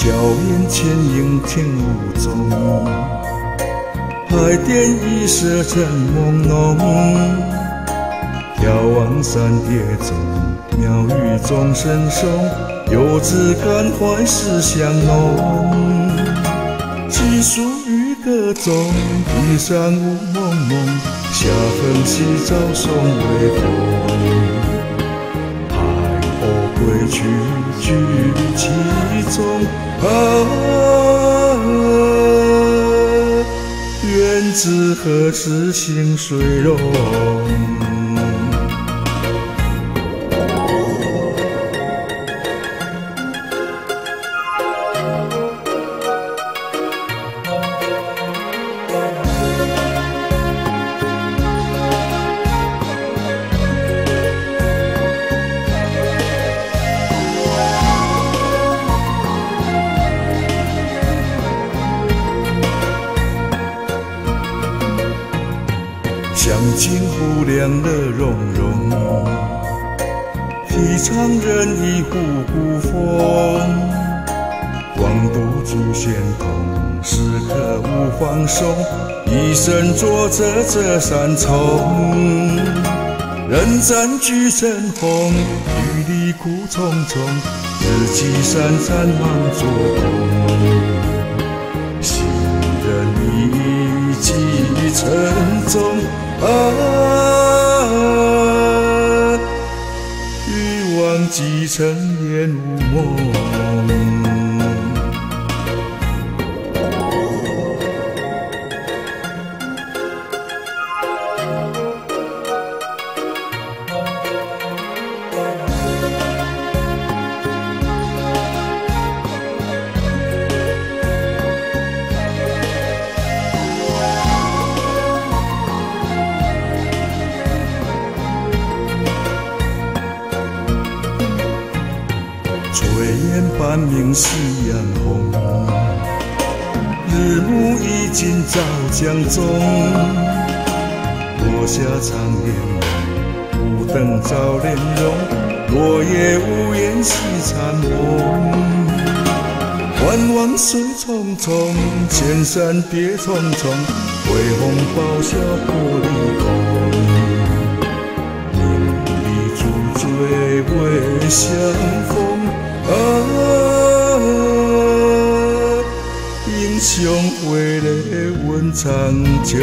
笑颜倩影听雾中，海淀一色正朦胧。眺望山叠中，庙宇钟声松，游子感怀思乡浓。寄宿渔歌中，地上雾蒙蒙，下横夕照送微风。海鸥归去，举其中。愿知何时行水容？乡亲忽凉了融融，提倡仁义护古风。广度诸仙童，时刻无放松，一生作着这三重。人战聚争红，雨里苦重重，日记闪闪忙做工。行人意气沉重。欲望积成烟雾梦。炊烟半明夕阳红，日暮已尽照江中。落下长烟梦，无灯照莲容。落叶无言惜残梦，万望水匆匆，千山叠重重。恢宏报效玻璃空，名利主追未相逢。英雄回来问长久。